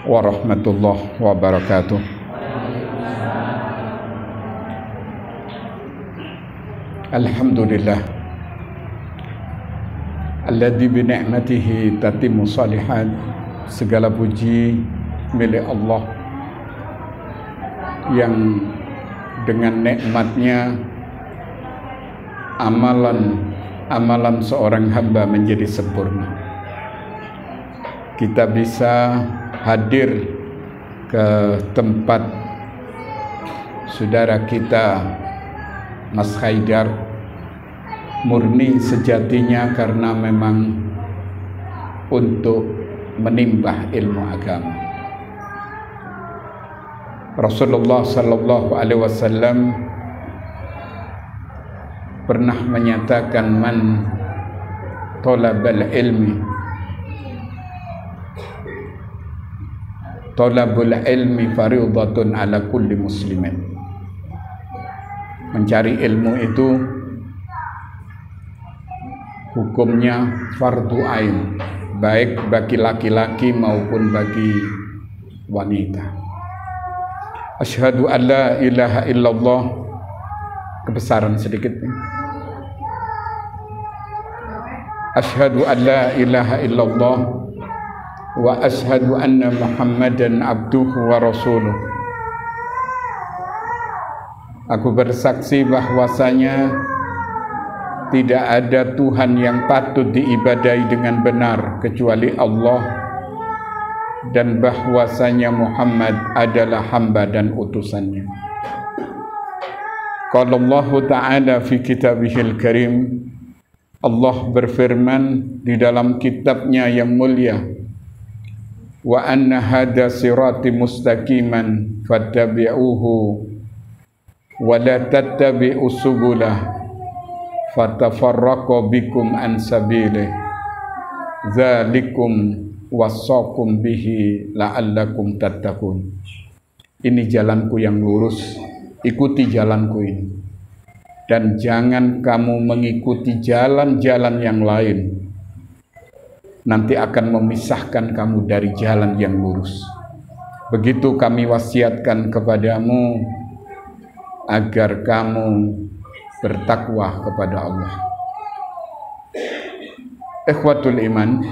warahmatullahi wabarakatuh. Alhamdulillah alladzi bi ni'matihi tatimmu shalihat. Segala puji milik Allah yang dengan nikmatnya amalan seorang hamba menjadi sempurna. Kita bisa hadir ke tempat saudara kita Mas Haidar murni sejatinya karena memang untuk menimbah ilmu agama. Rasulullah sallallahu alaihi wasallam pernah menyatakan man talabal ilmi fariidatun ala kulli muslimin. Mencari ilmu itu hukumnya fardu ain, baik bagi laki-laki maupun bagi wanita. Asyhadu an la ilaha illallah, kebesaran sedikit nih. Asyhadu an la ilaha illallah wa asyhadu anna Muhammadan abduhu wa rasuluh. Aku bersaksi bahwasanya tidak ada Tuhan yang patut diibadahi dengan benar kecuali Allah, dan bahwasanya Muhammad adalah hamba dan utusannya. Qala Allah Ta'ala fi kitabihil karim, Allah berfirman di dalam kitabnya yang mulia, wa anna hadha sirati mustaqiman fattabi'uhu wa la tattabi'us subulah fatafarraqu bikum an sabilihi dzalikum wasaqum bihi la'allakum tattaqun. Ini jalanku yang lurus, ikuti jalanku ini, dan jangan kamu mengikuti jalan-jalan yang lain, nanti akan memisahkan kamu dari jalan yang lurus. Begitu kami wasiatkan kepadamu agar kamu bertakwa kepada Allah. Ikhwatul iman,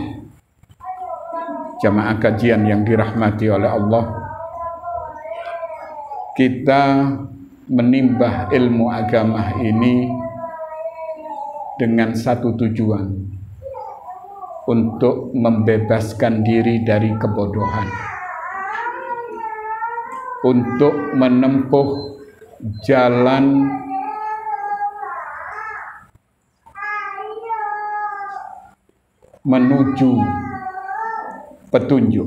jamaah kajian yang dirahmati oleh Allah, kita menimbah ilmu agama ini dengan satu tujuan, untuk membebaskan diri dari kebodohan, untuk menempuh jalan menuju petunjuk.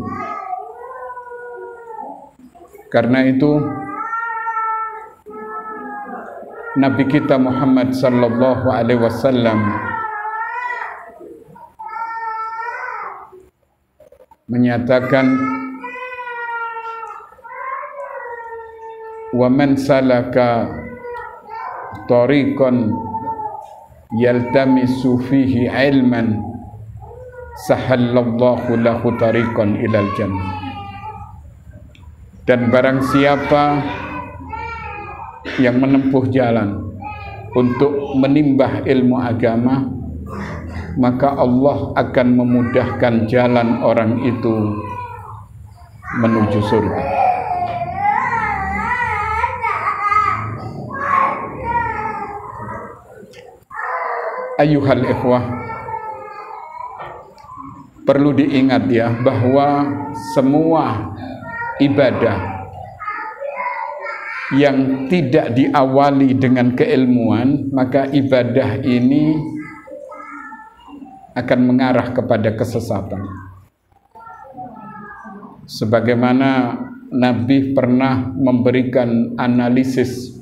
Karena itu Nabi kita Muhammad sallallahu alaihi wasallam menyatakan, wa man salaka tariqan yaltamisu fihi ilman sahallallahu lahu tariqan ilal jannah. Dan barang siapa yang menempuh jalan untuk menimbah ilmu agama, maka Allah akan memudahkan jalan orang itu menuju surga. Ayuhal ikhwah, perlu diingat ya bahwa semua ibadah yang tidak diawali dengan keilmuan, maka ibadah ini akan mengarah kepada kesesatan. Sebagaimana Nabi pernah memberikan analisis,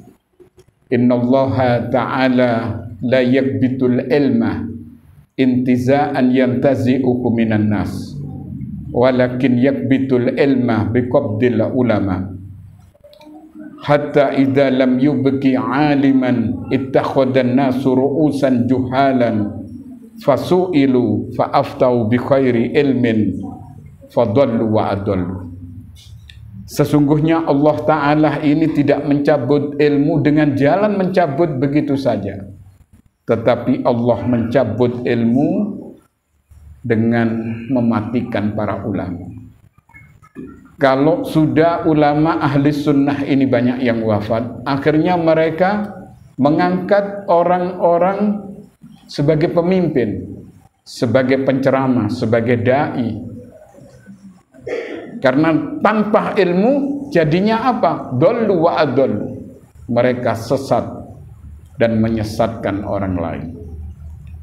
innallaha ta'ala la yakbitul ilma intiza'an yantazi'uhu minan nas walakin yakbitul ilma biqabdil ulama hatta idza lam yubqi aliman ittakhadhan nasu ru'usan juhalan fasu'ilu fa'aftau bi khairi ilmin fadallu wa adallu. Sesungguhnya Allah Ta'ala ini tidak mencabut ilmu dengan jalan mencabut begitu saja, tetapi Allah mencabut ilmu dengan mematikan para ulama. Kalau sudah ulama ahli sunnah ini banyak yang wafat, akhirnya mereka mengangkat orang-orang sebagai pemimpin, sebagai penceramah, sebagai da'i. Karena tanpa ilmu jadinya apa? Dhallu wa adhallu. Mereka sesat dan menyesatkan orang lain.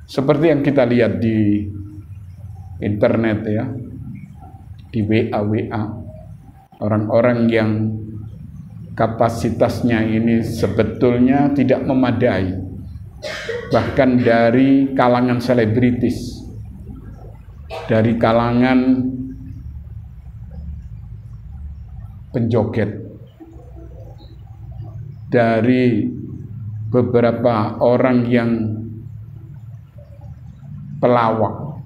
Seperti yang kita lihat di internet ya, di WA. Orang-orang yang kapasitasnya ini sebetulnya tidak memadai. Bahkan dari kalangan selebritis, dari kalangan penjoget, dari beberapa orang yang pelawak,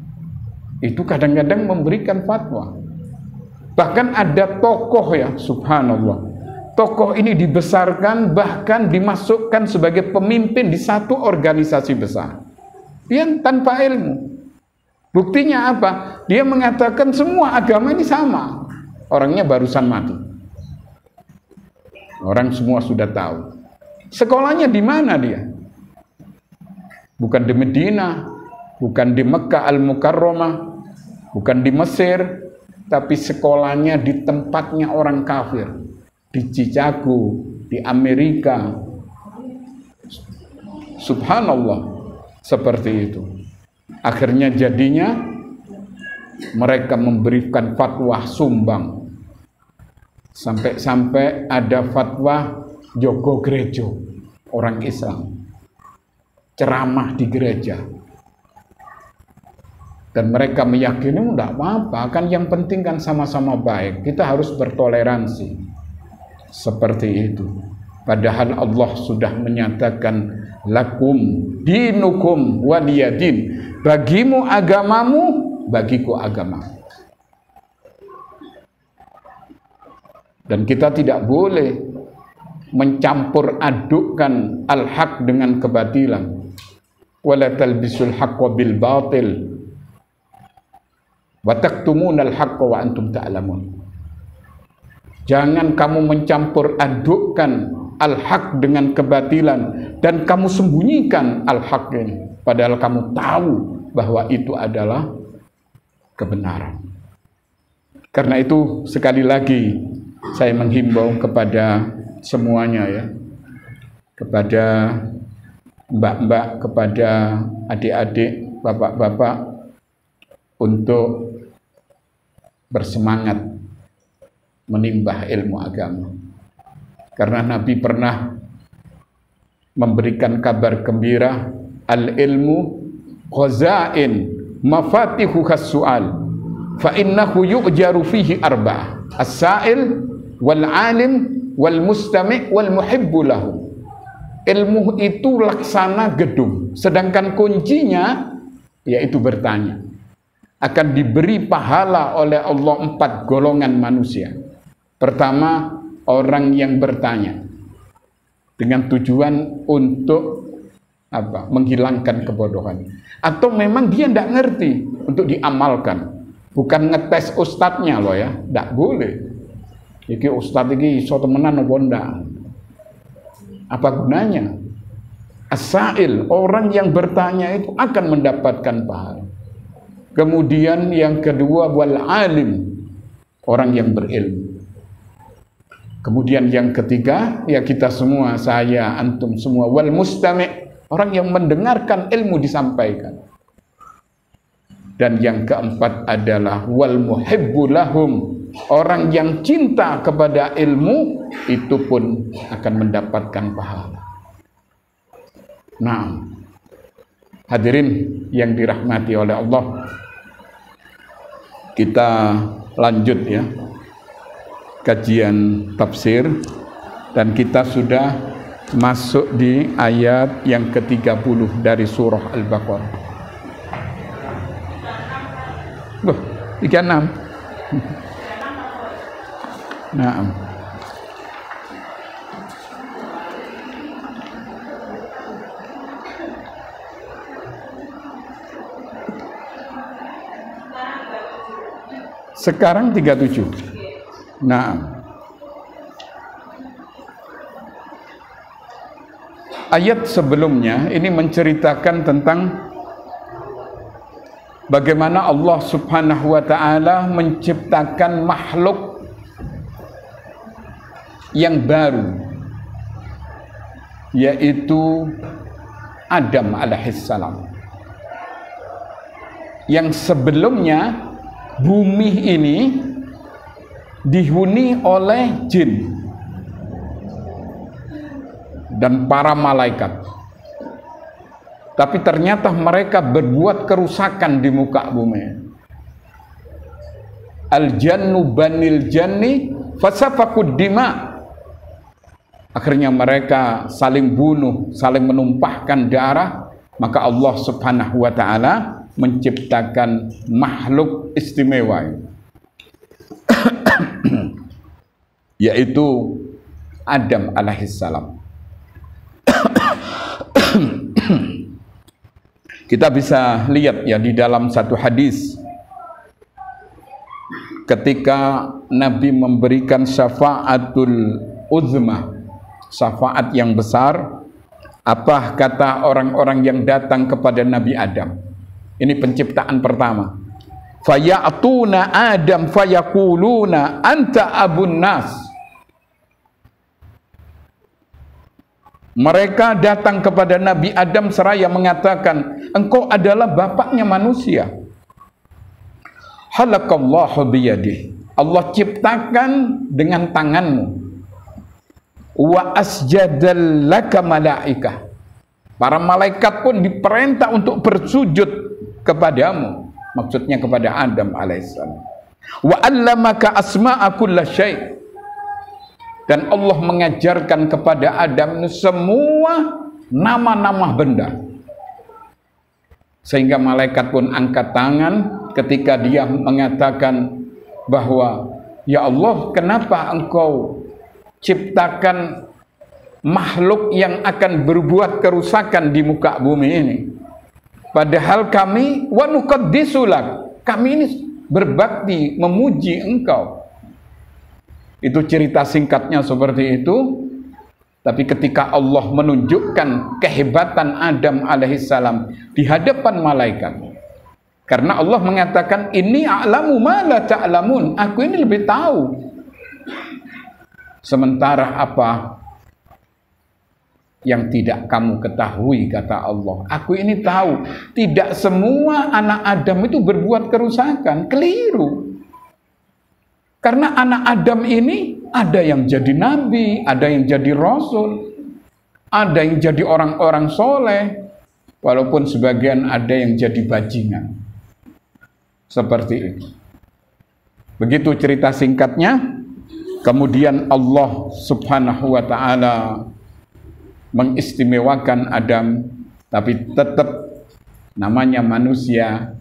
itu kadang-kadang memberikan fatwa. Bahkan ada tokoh ya, subhanallah, tokoh ini dibesarkan, bahkan dimasukkan sebagai pemimpin di satu organisasi besar, yang tanpa ilmu. Buktinya apa? Dia mengatakan semua agama ini sama. Orangnya barusan mati. Orang semua sudah tahu. Sekolahnya di mana dia? Bukan di Medina, bukan di Mekah Al-Mukarramah, bukan di Mesir, tapi sekolahnya di tempatnya orang kafir, di Chicago, di Amerika. Subhanallah, seperti itu. Akhirnya jadinya mereka memberikan fatwa sumbang. Sampai-sampai ada fatwa jogo gereja, orang Islam ceramah di gereja. Dan mereka meyakini enggak apa-apa, kan yang penting kan sama-sama baik. Kita harus bertoleransi. Seperti itu. Padahal Allah sudah menyatakan lakum dinukum waliyadin. Bagimu agamamu, bagiku agama. Dan kita tidak boleh mencampur adukkan al-haq dengan kebatilan. Wala talbisul haqqa bil batil wa taktumunal haqqa wa antum ta'lamun. Jangan kamu mencampur adukkan al-haq dengan kebatilan dan kamu sembunyikan al-haq ini, padahal kamu tahu bahwa itu adalah kebenaran. Karena itu sekali lagi saya menghimbau kepada semuanya ya, kepada mbak-mbak, kepada adik-adik, bapak-bapak, untuk bersemangat menimba ilmu agama. Karena Nabi pernah memberikan kabar gembira, al-ilmu khazain mafatihu khas-su'al fa innahu yu'jaru fihi arba'ah as-sa'il wal-alim wal-mustami' wal-muhibbu lahu. Ilmu itu laksana gedung, sedangkan kuncinya yaitu bertanya. Akan diberi pahala oleh Allah 4 golongan manusia. Pertama, orang yang bertanya dengan tujuan untuk apa? Menghilangkan kebodohan. Atau memang dia tidak ngerti untuk diamalkan. Bukan ngetes ustadznya loh ya, tidak boleh. Iki ustadz iki iso temenan apa ndak? Apa gunanya? As-sa'il, orang yang bertanya itu akan mendapatkan pahala. Kemudian yang kedua, wal alim, orang yang berilmu. Kemudian yang ketiga, ya kita semua, saya, antum semua, wal mustami', orang yang mendengarkan ilmu disampaikan. Dan yang keempat adalah wal muhibbu lahum, orang yang cinta kepada ilmu itu pun akan mendapatkan pahala. Nah, hadirin yang dirahmati oleh Allah, kita lanjut ya kajian tafsir, dan kita sudah masuk di ayat yang ke-30 dari surah Al-Baqarah. 36. Nah, sekarang 37. Nah, ayat sebelumnya ini menceritakan tentang bagaimana Allah Subhanahu wa ta'ala menciptakan makhluk yang baru, yaitu Adam alaihissalam. Yang sebelumnya bumi ini dihuni oleh jin dan para malaikat. Tapi ternyata mereka berbuat kerusakan di muka bumi. Al-jannu banil janni fasafakud dima. Akhirnya mereka saling bunuh, saling menumpahkan darah. Maka Allah Subhanahu wa ta'ala menciptakan makhluk istimewa, yaitu Adam alaihissalam. Kita bisa lihat ya di dalam satu hadis ketika Nabi memberikan syafaatul uzma, syafaat yang besar, apa kata orang-orang yang datang kepada Nabi Adam? Ini penciptaan pertama. Faya'tuna Adam fayaquluna anta abun nas. Mereka datang kepada Nabi Adam seraya mengatakan, engkau adalah bapaknya manusia. Halakallahu biyadih. Allah ciptakan dengan tanganmu. Wa asjadal laka malaikah. Para malaikat pun diperintah untuk bersujud kepadamu. Maksudnya kepada Adam alaihissalam. Wa 'allamaka asma'a kullasyai'. Dan Allah mengajarkan kepada Adam semua nama-nama benda. Sehingga malaikat pun angkat tangan ketika dia mengatakan bahwa, ya Allah, kenapa engkau ciptakan makhluk yang akan berbuat kerusakan di muka bumi ini? Padahal kami wa nuqaddisulak, kami ini berbakti memuji engkau. Itu cerita singkatnya seperti itu. Tapi ketika Allah menunjukkan kehebatan Adam alaihissalam di hadapan malaikat, karena Allah mengatakan, ini a'lamu ma la ta'lamun, aku ini lebih tahu. Sementara apa yang tidak kamu ketahui, kata Allah. Aku ini tahu, tidak semua anak Adam itu berbuat kerusakan, keliru. Karena anak Adam ini ada yang jadi nabi, ada yang jadi rasul, ada yang jadi orang-orang soleh, walaupun sebagian ada yang jadi bajingan. Seperti itu. Begitu cerita singkatnya. Kemudian Allah Subhanahu wa ta'ala mengistimewakan Adam, tapi tetap namanya manusia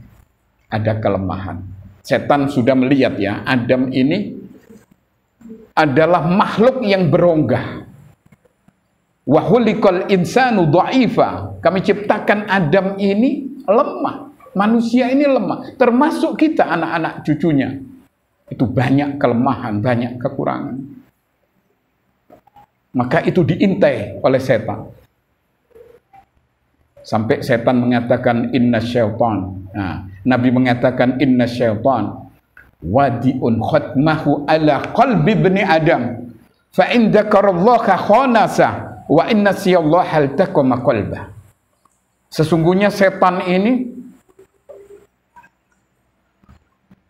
ada kelemahan. Setan sudah melihat ya, Adam ini adalah makhluk yang berongga. Wa khuliqal insanu dha'ifa. Kami ciptakan Adam ini lemah. Manusia ini lemah, termasuk kita anak-anak cucunya. Itu banyak kelemahan, banyak kekurangan. Maka itu diintai oleh setan. Sampai setan mengatakan inna syaitan. Nah, Nabi mengatakan inna syaitan wadi'un khatmahu ala qalbi ibni Adam. Fa in dzakarallaha khanasa wa inna siyallaha haltaqama qalbah. Sesungguhnya setan ini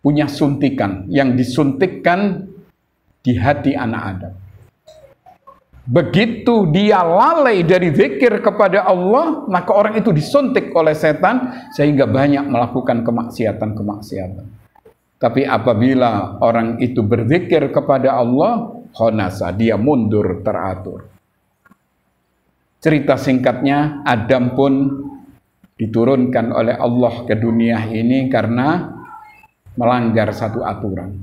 punya suntikan yang disuntikkan di hati anak Adam. Begitu dia lalai dari zikir kepada Allah, maka orang itu disuntik oleh setan sehingga banyak melakukan kemaksiatan-kemaksiatan. Tapi apabila orang itu berzikir kepada Allah, khonasa, dia mundur teratur. Cerita singkatnya, Adam pun diturunkan oleh Allah ke dunia ini karena melanggar satu aturan.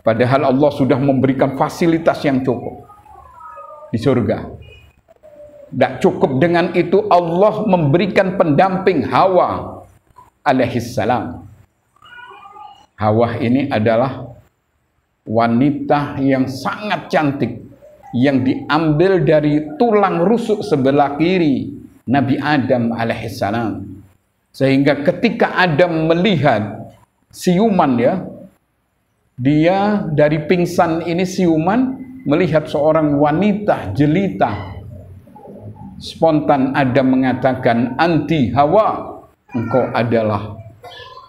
Padahal Allah sudah memberikan fasilitas yang cukup di surga. Tidak cukup dengan itu, Allah memberikan pendamping Hawa alaihissalam. Hawa ini adalah wanita yang sangat cantik, yang diambil dari tulang rusuk sebelah kiri Nabi Adam alaihissalam. Sehingga ketika Adam melihat siuman, ya, dia dari pingsan ini siuman melihat seorang wanita jelita. Spontan Adam mengatakan, "Anti Hawa, engkau adalah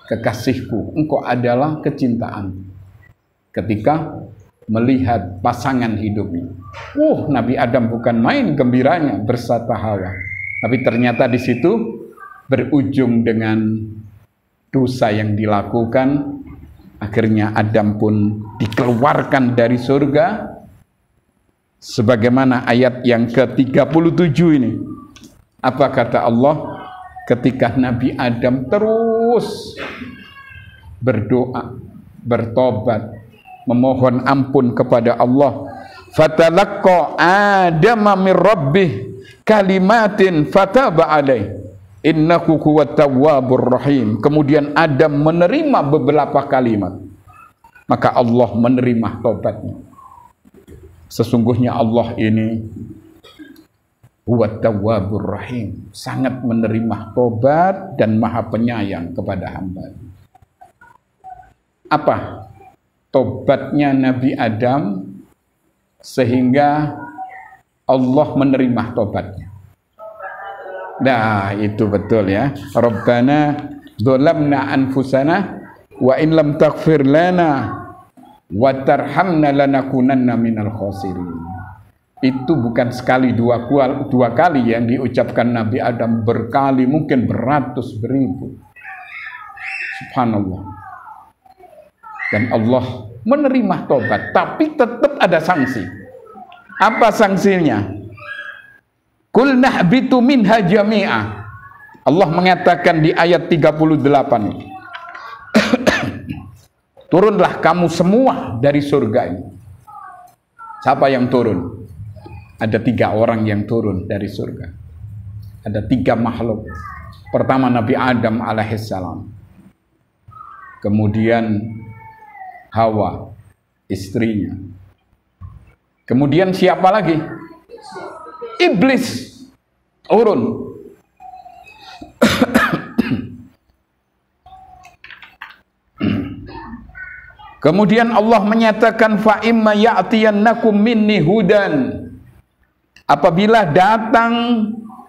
kekasihku, engkau adalah kecintaan." Ketika melihat pasangan hidupnya, Nabi Adam bukan main gembiranya bersama Hawa. Tapi ternyata di situ berujung dengan dosa yang dilakukan. Akhirnya Adam pun dikeluarkan dari surga. Sebagaimana ayat yang ke-37 ini. Apa kata Allah ketika Nabi Adam terus berdoa, bertobat, memohon ampun kepada Allah. Fatalaqqa Adama min rabbih kalimatin fataba alaih innahu huwat tawwabur rahim. Kemudian Adam menerima beberapa kalimat, maka Allah menerima tobatnya. Sesungguhnya Allah ini huwat tawwabur rahim, sangat menerima tobat dan maha penyayang kepada hamba. Apa tobatnya Nabi Adam sehingga Allah menerima tobatnya? Nah, itu betul ya. Rabbana dzalamna anfusana wa in lam taghfir lana wa tarhamna lanakunanna minal khasirin. Itu bukan sekali dua kali yang diucapkan Nabi Adam, berkali, mungkin beratus beribu. Subhanallah. Dan Allah menerima tobat, tapi tetap ada sanksi. Apa sanksinya? Qul nahbitu minha jami'a. Allah mengatakan di ayat 38. Turunlah kamu semua dari surga ini. Siapa yang turun? Ada 3 orang yang turun dari surga. Ada 3 makhluk. Pertama Nabi Adam alaihissalam. Kemudian Hawa, istrinya. Kemudian siapa lagi? Iblis turun. Kemudian Allah menyatakan fa imma ya'tiyannakum minni hudan. Apabila datang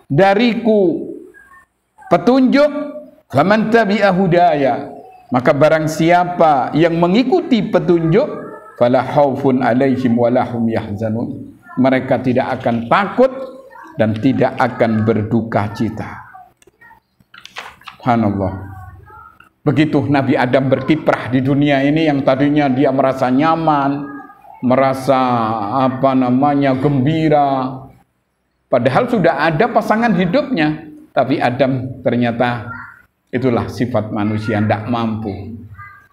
dariku petunjuk, faman tabi'a hudaya, maka barang siapa yang mengikuti petunjuk, fala khaufun 'alaihim wa lahum yahzanun. Mereka tidak akan takut dan tidak akan berduka cita. Subhanallah. Begitu Nabi Adam berkiprah di dunia ini, yang tadinya dia merasa nyaman, merasa gembira, padahal sudah ada pasangan hidupnya, tapi Adam ternyata itulah sifat manusia, tidak mampu.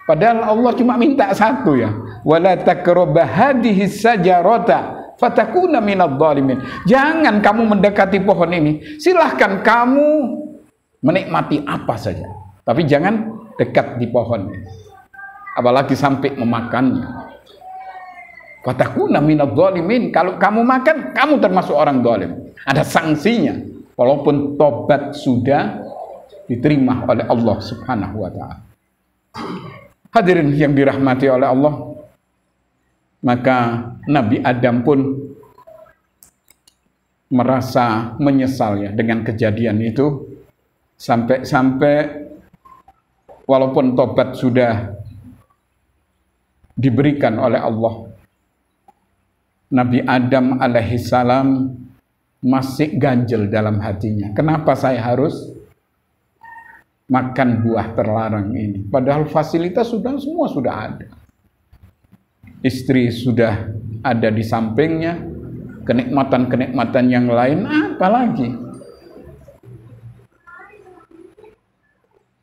Padahal Allah cuma minta satu, ya, wala taqraba hadhihi sajarata fatakuna minadh dhalimin. Jangan kamu mendekati pohon ini, silahkan kamu menikmati apa saja, tapi jangan dekat di pohon, apalagi sampai memakannya. Fatakuna minadh dhalimin. Kalau kamu makan, kamu termasuk orang zalim. Ada sanksinya, walaupun tobat sudah diterima oleh Allah Subhanahu wa ta'ala. Hadirin yang dirahmati oleh Allah, maka Nabi Adam pun merasa menyesal, ya, dengan kejadian itu, sampai walaupun tobat sudah diberikan oleh Allah, Nabi Adam alaihissalam masih ganjel dalam hatinya. Kenapa saya harus makan buah terlarang ini? Padahal fasilitas semua sudah ada. Istri sudah ada di sampingnya, kenikmatan-kenikmatan yang lain apalagi?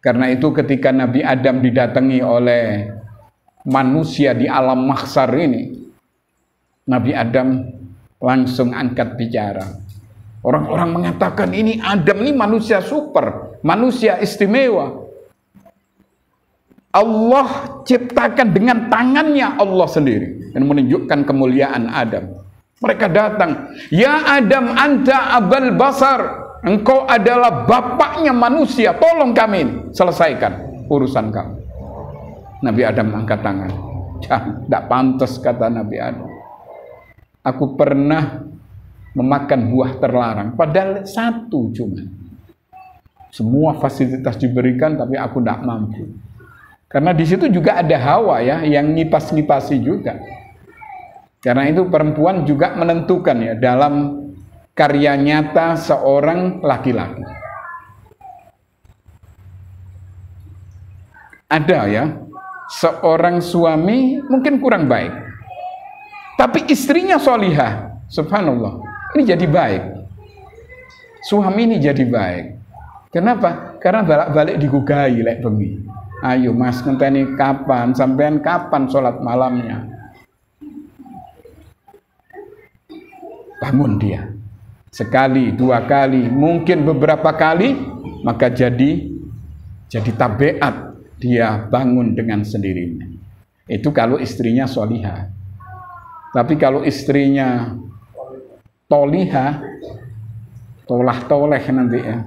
Karena itu ketika Nabi Adam didatangi oleh manusia di alam mahsyar ini, Nabi Adam langsung angkat bicara. Orang-orang mengatakan ini Adam ini manusia super, manusia istimewa. Allah ciptakan dengan tangannya Allah sendiri dan menunjukkan kemuliaan Adam. Mereka datang, ya Adam anta abal basar, engkau adalah bapaknya manusia, tolong kami selesaikan urusan kamu. Nabi Adam angkat tangan. Tidak pantas, kata Nabi Adam. Aku pernah memakan buah terlarang, padahal satu cuma. Semua fasilitas diberikan, tapi aku tidak mampu. Karena di situ juga ada Hawa ya, yang ngipas-ngipasi juga. Karena itu perempuan juga menentukan ya dalam karya nyata seorang laki-laki. Ada ya, seorang suami mungkin kurang baik, tapi istrinya solihah, subhanallah, ini jadi baik. Suami ini jadi baik. Kenapa? Karena balik-balik digugai lek bengi. Ayo mas, ngenteni kapan, sampean kapan sholat malamnya? Bangun dia. Sekali, dua kali, mungkin beberapa kali, maka jadi tabiat dia bangun dengan sendirinya. Itu kalau istrinya solihah. Tapi kalau istrinya tolihah, tolah-toleh nanti ya,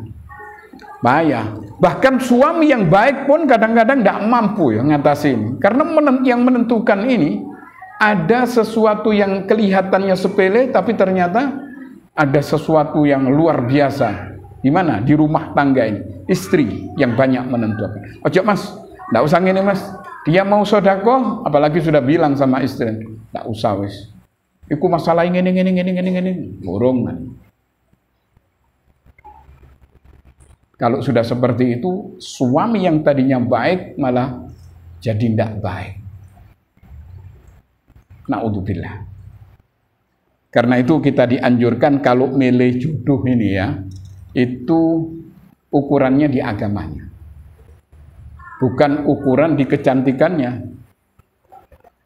bahaya. Bahkan suami yang baik pun kadang-kadang tidak mampu ya ngatasin. Karena yang menentukan ini ada sesuatu yang kelihatannya sepele, tapi ternyata ada sesuatu yang luar biasa. Di mana? Di rumah tangga ini. Istri yang banyak menentukan. Ojo mas, tidak usah gini mas. Dia mau sodako, apalagi sudah bilang sama istri, tidak usah wis. Iku masalah ini. Burung kan. Kalau sudah seperti itu, suami yang tadinya baik malah jadi tidak baik. Na'udzubillah. Karena itu kita dianjurkan kalau milih jodoh ini ya, itu ukurannya di agamanya, bukan ukuran di kecantikannya.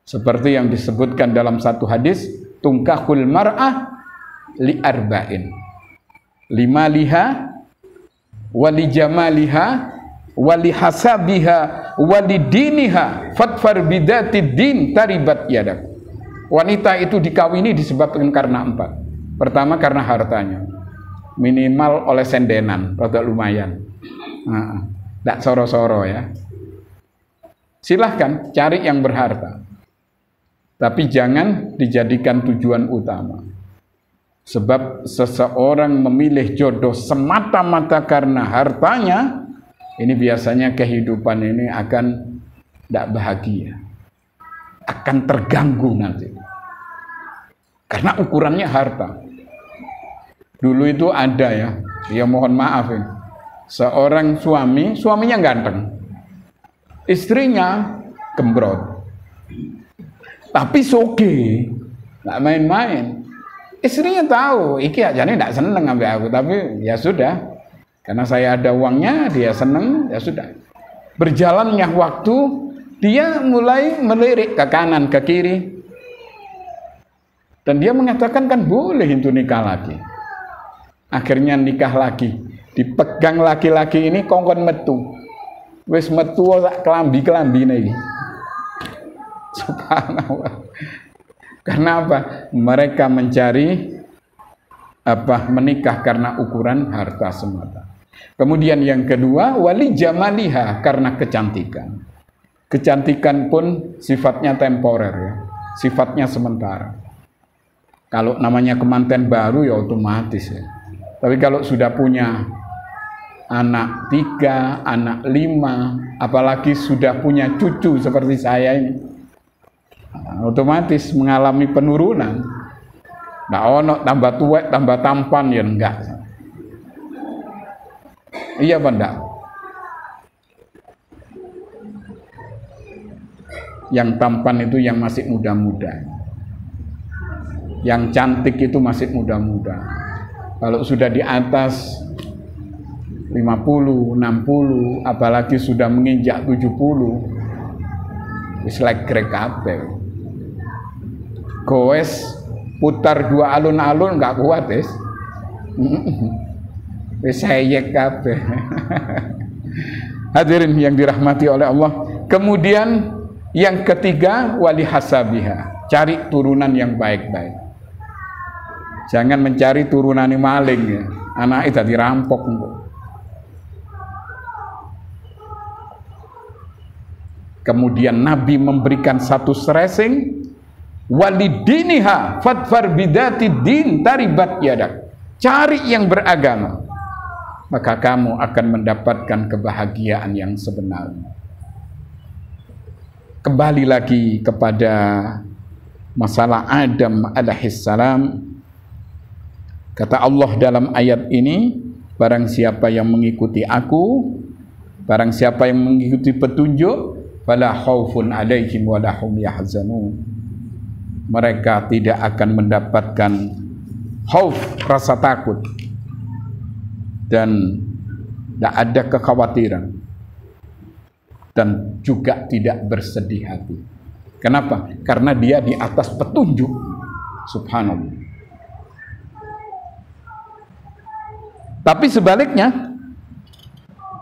Seperti yang disebutkan dalam satu hadis, tungkahul mar'ah li arba'in, lima liha, wali jamaliha, wali hasabiha, wali diniha, fatfar bidati din taribat yadak. Wanita itu dikawini disebabkan karena 4. Pertama karena hartanya, minimal oleh sendenan, rada lumayan. Tidak soro-soro ya. Silahkan cari yang berharta, tapi jangan dijadikan tujuan utama. Sebab seseorang memilih jodoh semata-mata karena hartanya, ini biasanya kehidupan ini akan tidak bahagia, akan terganggu nanti. Karena ukurannya harta. Dulu itu ada ya mohon maaf ini, seorang suaminya ganteng, istrinya gembrot, tapi soge, nggak main-main. Istrinya tahu, iki aja nih tidak seneng sampai aku, tapi ya sudah, karena saya ada uangnya, dia seneng, ya sudah. Berjalannya waktu, dia mulai melirik ke kanan, ke kiri, dan dia mengatakan kan boleh itu nikah lagi. Akhirnya nikah lagi, dipegang laki-laki ini kongkon metu, wis metu sak kelambi nih. Subhanallah. Karena apa? Mereka mencari menikah karena ukuran harta semata. Kemudian yang kedua, wali jamaliha, karena kecantikan. Kecantikan pun sifatnya temporer ya, sifatnya sementara. Kalau namanya kemanten baru ya otomatis ya. Tapi kalau sudah punya anak 3, anak 5, apalagi sudah punya cucu seperti saya ini, otomatis mengalami penurunan. Nah, ono tambah tuwek, tambah tampan ya enggak. Iya apa enggak? Yang tampan itu yang masih muda-muda. Yang cantik itu masih muda-muda. Kalau sudah di atas 50, 60, apalagi sudah menginjak 70, wis legrek kabeh. Goes putar 2 alun-alun nggak kuat wis. Wis sayek kabeh. Hadirin yang dirahmati oleh Allah. Kemudian yang ketiga, wali hasabiha, cari turunan yang baik-baik. Jangan mencari turunan yang maling ya. Anak itu dirampok. Kemudian Nabi memberikan satu stressing, walidiniha fadfar bidati din taribat yadak. Cari yang beragama, maka kamu akan mendapatkan kebahagiaan yang sebenarnya. Kembali lagi kepada masalah Adam alaihissalam. Kata Allah dalam ayat ini, barang siapa yang mengikuti aku, barang siapa yang mengikuti petunjuk, fala khaufun alaihim wala hum yahzanun. Mereka tidak akan mendapatkan khauf, rasa takut, dan tidak ada kekhawatiran, dan juga tidak bersedih hati. Kenapa? Karena dia di atas petunjuk. Subhanallah. Tapi sebaliknya,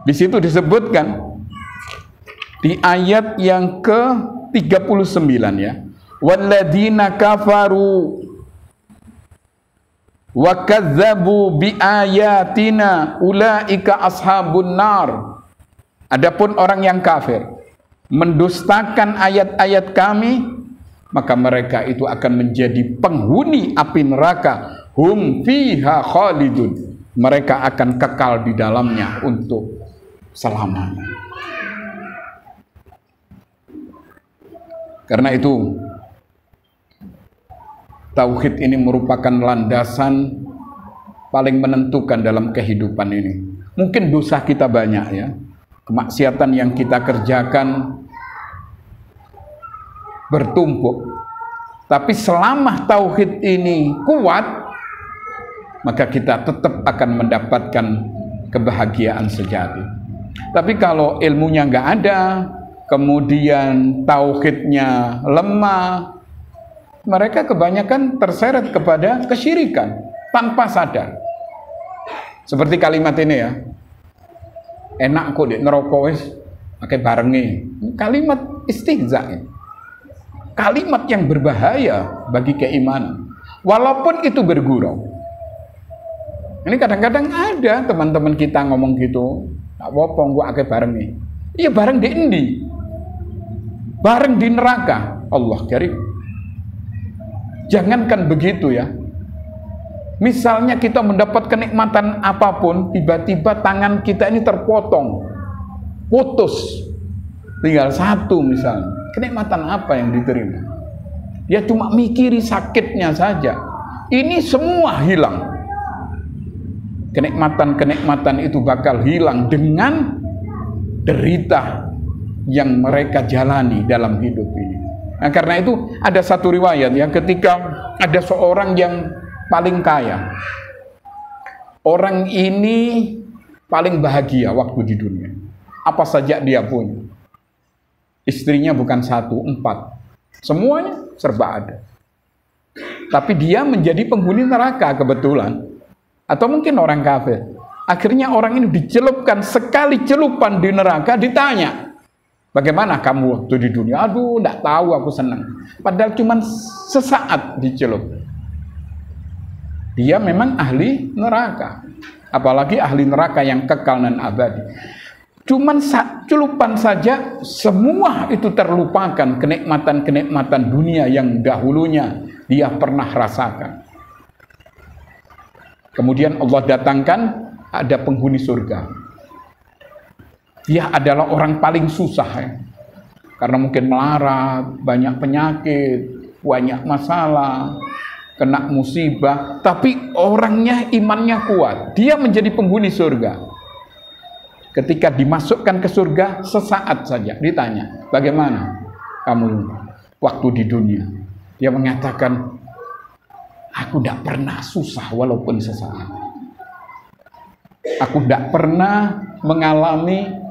di situ disebutkan di ayat yang ke-39 ya, walladzina kafaru wa kadzdzabu biayatina ulaika ashabun nar. Adapun orang yang kafir mendustakan ayat-ayat kami, maka mereka itu akan menjadi penghuni api neraka, hum fiha khalidun. Mereka akan kekal di dalamnya untuk selamanya. Karena itu tauhid ini merupakan landasan paling menentukan dalam kehidupan ini. Mungkin dosa kita banyak ya, kemaksiatan yang kita kerjakan bertumpuk, tapi selama tauhid ini kuat, maka kita tetap akan mendapatkan kebahagiaan sejati. Tapi kalau ilmunya nggak ada, kemudian tauhidnya lemah, mereka kebanyakan terseret kepada kesyirikan tanpa sadar. Seperti kalimat ini ya, enak kok di neraka wis pakai barengi. Kalimat istihza, kalimat yang berbahaya bagi keimanan, walaupun itu bergurau. Ini kadang-kadang ada teman-teman kita ngomong gitu, tak apa-apa gua akeh bareng nih. Iya bareng di endi? Bareng di neraka. Allah karim. Jangankan begitu ya. Misalnya kita mendapat kenikmatan apapun, tiba-tiba tangan kita ini terpotong, putus, tinggal satu misalnya. Kenikmatan apa yang diterima? Dia cuma mikiri sakitnya saja. Ini semua hilang. Kenikmatan-kenikmatan itu bakal hilang dengan derita yang mereka jalani dalam hidup ini. Nah, karena itu ada satu riwayat yang ketika ada seorang yang paling kaya, orang ini paling bahagia waktu di dunia. Apa saja dia punya. Istrinya bukan 1, 4. Semuanya serba ada. Tapi dia menjadi penghuni neraka kebetulan. Atau mungkin orang kafir. Akhirnya orang ini dicelupkan, sekali celupan di neraka ditanya, bagaimana kamu waktu di dunia? Aduh, enggak tahu, aku senang. Padahal cuma sesaat dicelup. Dia memang ahli neraka. Apalagi ahli neraka yang kekal dan abadi. Cuman celupan saja, semua itu terlupakan, kenikmatan-kenikmatan dunia yang dahulunya dia pernah rasakan. Kemudian Allah datangkan ada penghuni surga. Dia adalah orang paling susah ya. Karena mungkin melarat, banyak penyakit, banyak masalah, kena musibah, tapi orangnya imannya kuat. Dia menjadi penghuni surga. Ketika dimasukkan ke surga, sesaat saja ditanya, bagaimana kamu waktu di dunia? Dia mengatakan, aku tidak pernah susah walaupun sesaat. Aku tidak pernah mengalami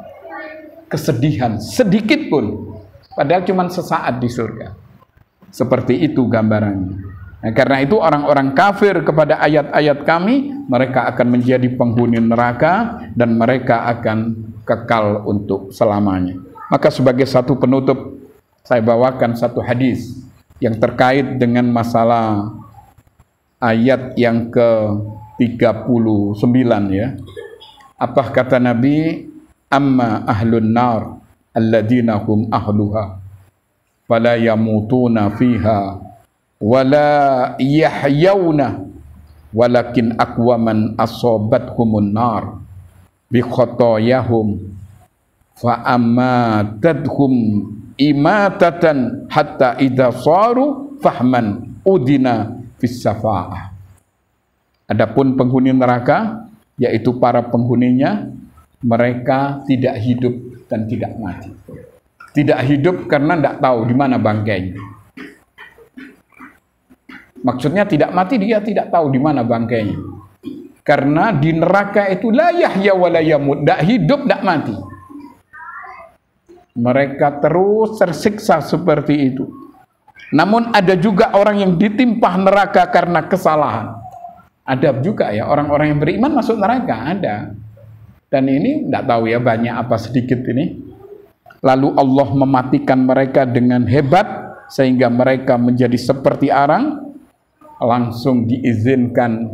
kesedihan sedikit pun Padahal cuma sesaat di surga. Seperti itu gambarannya. Nah, karena itu orang-orang kafir kepada ayat-ayat kami, mereka akan menjadi penghuni neraka dan mereka akan kekal untuk selamanya. Maka sebagai satu penutup, saya bawakan satu hadis yang terkait dengan masalah ayat yang ke-39 ya. Apa kata Nabi? Amma ahlun nar alladzina hum ahluha fala yamutuna fiha wala yahyawna walakin aqwaman asabathumun nar bi khotoyahum fa amatadhum imatatan hatta idza saru fahman udina fis safa'ah. Adapun penghuni neraka, yaitu para penghuninya, mereka tidak hidup dan tidak mati. Tidak hidup karena tidak tahu di mana bangkainya. Maksudnya tidak mati, dia tidak tahu di mana bangkainya. Karena di neraka itu la yahya wa la yamut, tidak hidup, tidak mati. Mereka terus tersiksa seperti itu. Namun ada juga orang yang ditimpah neraka karena kesalahan. Ada juga ya orang-orang yang beriman masuk neraka, ada. Dan ini tidak tahu ya banyak apa sedikit ini. Lalu Allah mematikan mereka dengan hebat sehingga mereka menjadi seperti arang, langsung diizinkan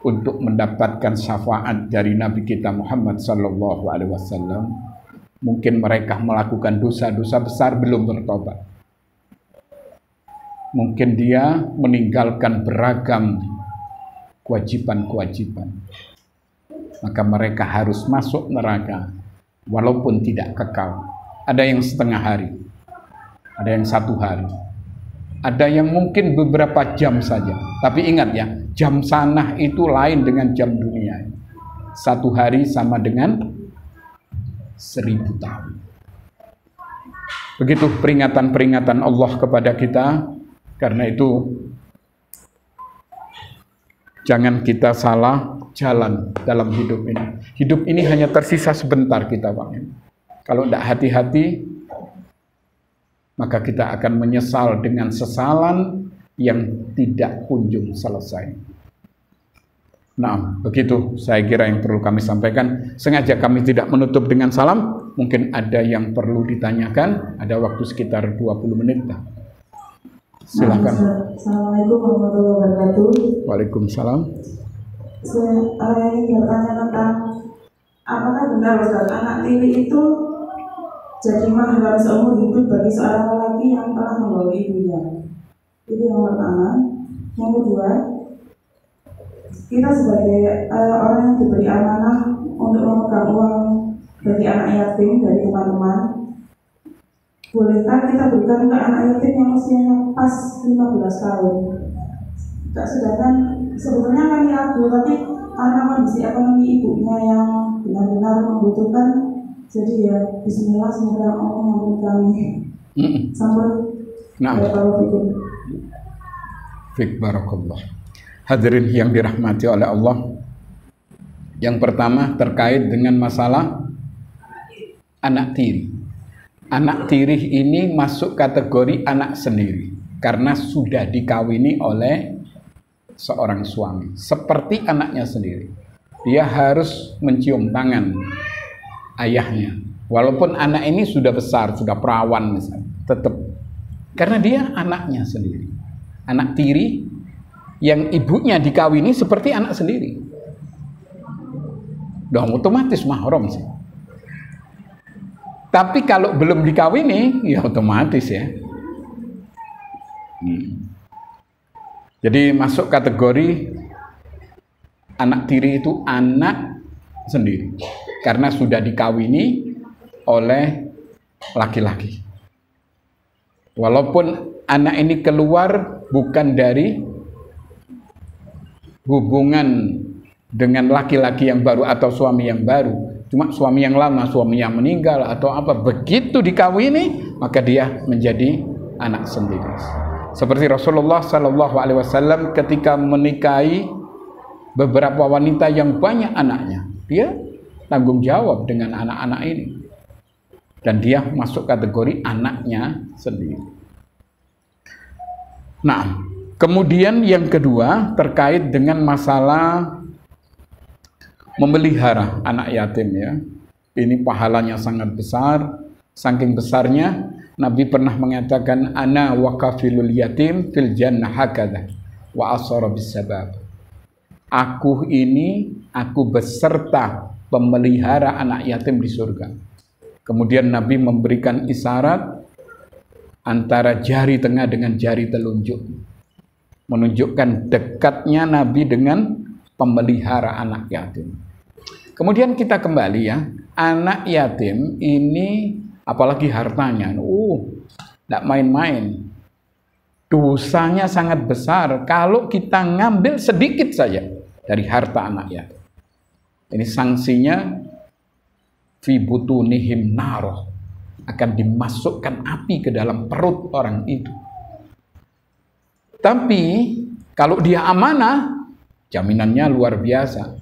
untuk mendapatkan syafaat dari Nabi kita Muhammad sallallahu alaihi wasallam. Mungkin mereka melakukan dosa-dosa besar belum bertobat. Mungkin dia meninggalkan beragam kewajiban-kewajiban. Maka mereka harus masuk neraka walaupun tidak kekal. Ada yang setengah hari, ada yang 1 hari, ada yang mungkin beberapa jam saja. Tapi ingat ya, jam sanah itu lain dengan jam dunia. 1 hari sama dengan 1000 tahun. Begitu peringatan-peringatan Allah kepada kita. Karena itu jangan kita salah jalan dalam hidup ini. Hidup ini hanya tersisa sebentar kita, Pak. Kalau tidak hati-hati, maka kita akan menyesal dengan sesalan yang tidak kunjung selesai. Nah, begitu saya kira yang perlu kami sampaikan. Sengaja kami tidak menutup dengan salam. Mungkin ada yang perlu ditanyakan. Ada waktu sekitar 20 menit. Silakan. Assalamualaikum warahmatullahi wabarakatuh. Waalaikumsalam. Saya ingin bertanya tentang apakah benar Ustaz, anak tiri itu jadi mahram seumur hidup bagi seorang lelaki yang telah membawa ibunya? Itu yang pertama. Yang kedua, kita sebagai orang yang diberi amanah untuk memegang uang bagi anak yatim dari teman-teman, bolehkah kita berikan ke anak yatim yang usianya pas 15 tahun? Sedangkan sebetulnya kami ragu, tapi karena kondisi ekonomi ibunya yang benar-benar membutuhkan, jadi ya bismillah, semoga Allah mengampuni kami. Sampai Fik barakallah. Hadirin yang dirahmati oleh Allah, yang pertama terkait dengan masalah anak tiri. Anak tiri ini masuk kategori anak sendiri karena sudah dikawini oleh seorang suami, seperti anaknya sendiri. Dia harus mencium tangan ayahnya, walaupun anak ini sudah besar, sudah perawan misalnya, tetap karena dia anaknya sendiri. Anak tiri yang ibunya dikawini seperti anak sendiri, dong otomatis mahram sih. Tapi kalau belum dikawini, ya otomatis ya. Jadi masuk kategori anak tiri itu anak sendiri karena sudah dikawini oleh laki-laki. Walaupun anak ini keluar bukan dari hubungan dengan laki-laki yang baru atau suami yang baru, cuma suami yang lama, suami yang meninggal atau apa, begitu dikawini maka dia menjadi anak sendiri. Seperti Rasulullah SAW ketika menikahi beberapa wanita yang banyak anaknya, dia tanggung jawab dengan anak-anak ini. dan dia masuk kategori anaknya sendiri. Nah, kemudian yang kedua terkait dengan masalah memelihara anak yatim ya. Ini pahalanya sangat besar, saking besarnya Nabi pernah mengatakan ana wa kafilul yatim fil jannah hakadha wa asara bisabab. Aku beserta pemelihara anak yatim di surga. Kemudian Nabi memberikan isyarat antara jari tengah dengan jari telunjuk, menunjukkan dekatnya Nabi dengan pemelihara anak yatim. Kemudian kita kembali ya, anak yatim ini apalagi hartanya, tidak main-main. Dosanya sangat besar kalau kita ngambil sedikit saja dari harta anak yatim. Ini sanksinya fi butunihim naroh, akan dimasukkan api ke dalam perut orang itu. Tapi kalau dia amanah, jaminannya luar biasa.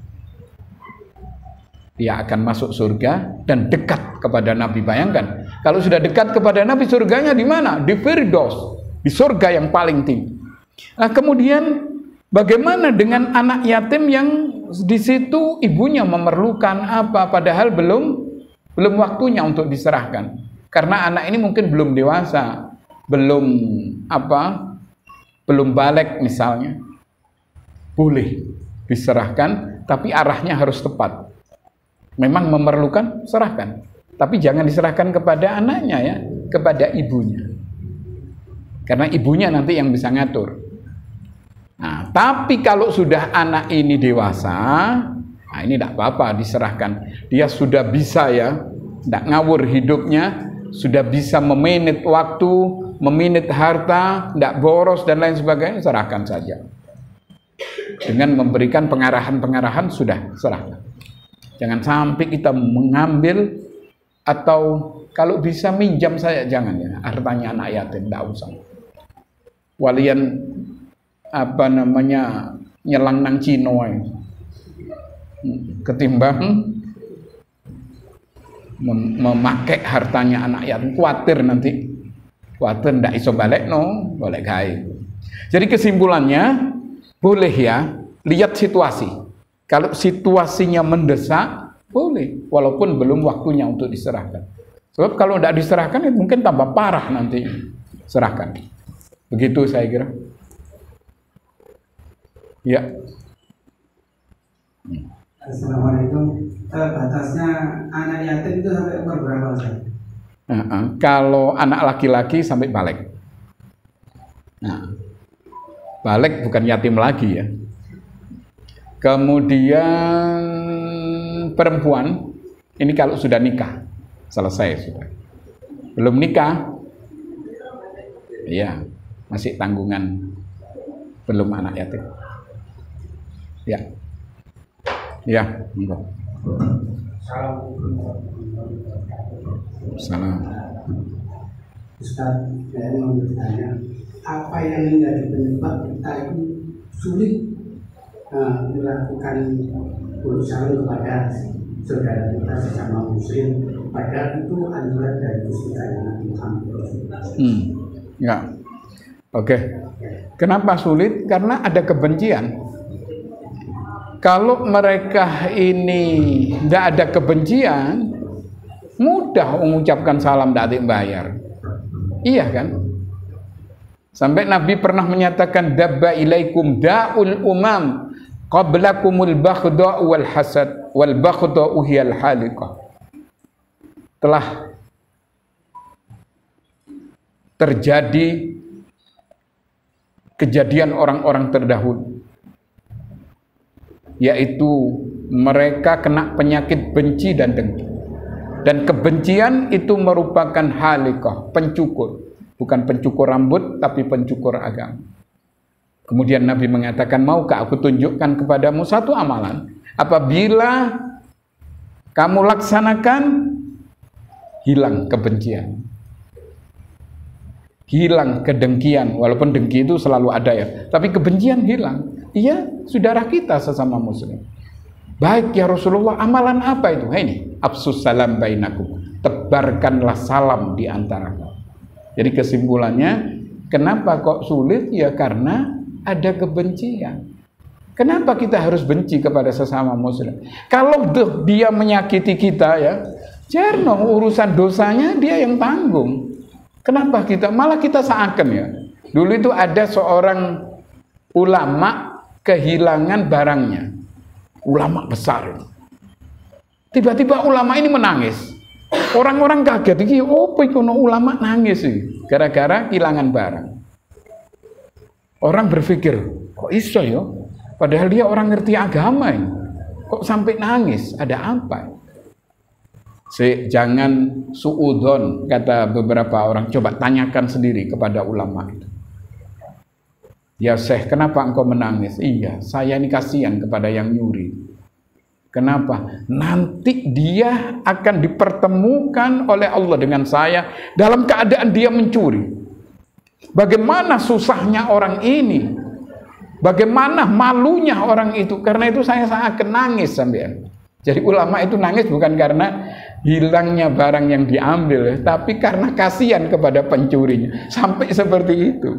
Dia akan masuk surga dan dekat kepada Nabi. Bayangkan, kalau sudah dekat kepada Nabi, surganya di mana? Di Firdaus, di surga yang paling tinggi. Nah, kemudian bagaimana dengan anak yatim yang di situ ibunya memerlukan apa, padahal belum waktunya untuk diserahkan. Karena anak ini mungkin belum dewasa, belum balik misalnya. Boleh diserahkan, tapi arahnya harus tepat. Memang memerlukan, serahkan. Tapi jangan diserahkan kepada anaknya ya, kepada ibunya. Karena ibunya nanti yang bisa ngatur. Nah, tapi kalau sudah anak ini dewasa, nah ini tidak apa-apa diserahkan. Dia sudah bisa ya, tidak ngawur hidupnya, sudah bisa memanage waktu, memanage harta, tidak boros dan lain sebagainya, serahkan saja. Dengan memberikan pengarahan-pengarahan sudah serahkan. Jangan sampai kita mengambil atau kalau bisa minjam saya, jangan ya, hartanya anak yatim, tidak usah. Walian nyelang nang Cino ketimbang memakai hartanya anak yatim, khawatir tidak iso balik boleh gaib. Jadi kesimpulannya, boleh ya, lihat situasi. Kalau situasinya mendesak, boleh, walaupun belum waktunya untuk diserahkan. Sebab kalau tidak diserahkan, mungkin tambah parah nanti. Serahkan. Begitu saya kira. Ya. Assalamualaikum. Batasnya anak yatim itu sampai umur berapa, Ustaz? Kalau anak laki-laki sampai balik. Nah, balik bukan yatim lagi ya. Kemudian perempuan ini kalau sudah nikah, selesai sudah. Belum nikah, iya masih tanggungan, belum anak yatim. Ya, ya, enggak. Salam. Ustaz, saya mau bertanya, apa yang menjadi penyebab kita itu sulit melakukan berusaha kepada saudara kita sesama muslim, padahal itu anjuran dari kita Nabi Muhammad Rasulullah. Ya, oke. Kenapa sulit? Karena ada kebencian. Kalau mereka ini tidak ada kebencian, mudah mengucapkan salam tidak dibayar. Iya kan? Sampai Nabi pernah menyatakan dabba ilaikum da'ul umam qablakumul baghdha wal hasad wal baghdha hiyal haliqah. Telah terjadi kejadian orang-orang terdahulu, yaitu mereka kena penyakit benci dan dengki. Dan kebencian itu merupakan haliqah, pencukur. Bukan pencukur rambut, tapi pencukur agama. Kemudian Nabi mengatakan, maukah aku tunjukkan kepadamu satu amalan? Apabila kamu laksanakan, hilang kebencian, hilang kedengkian. Walaupun dengki itu selalu ada ya, tapi kebencian hilang. Iya, saudara kita sesama muslim. Baik ya Rasulullah, amalan apa itu? Ini afsus salam bainakum, tebarkanlah salam di antara kamu. Jadi kesimpulannya, kenapa kok sulit? Ya karena ada kebencian. Kenapa kita harus benci kepada sesama muslim? Kalau dia menyakiti kita, ya jarno, urusan dosanya dia yang tanggung. Kenapa malah kita seakan, ya. Dulu itu ada seorang ulama kehilangan barangnya, ulama besar. Tiba-tiba ulama ini menangis. Orang-orang kaget, iki opo iku ulama nangis sih gara-gara kehilangan barang. Orang berpikir, kok iso ya? Padahal dia orang ngerti agama ini. Kok sampai nangis? Ada apa? Jangan suudon, kata beberapa orang. Coba tanyakan sendiri kepada ulama itu. Ya Syekh, kenapa engkau menangis? Iya, saya ini kasihan kepada yang nyuri. Kenapa? Nanti dia akan dipertemukan oleh Allah dengan saya dalam keadaan dia mencuri. Bagaimana susahnya orang ini? Bagaimana malunya orang itu? Karena itu saya sangat nangis sampean. Jadi ulama itu nangis bukan karena hilangnya barang yang diambil, tapi karena kasihan kepada pencurinya. Sampai seperti itu.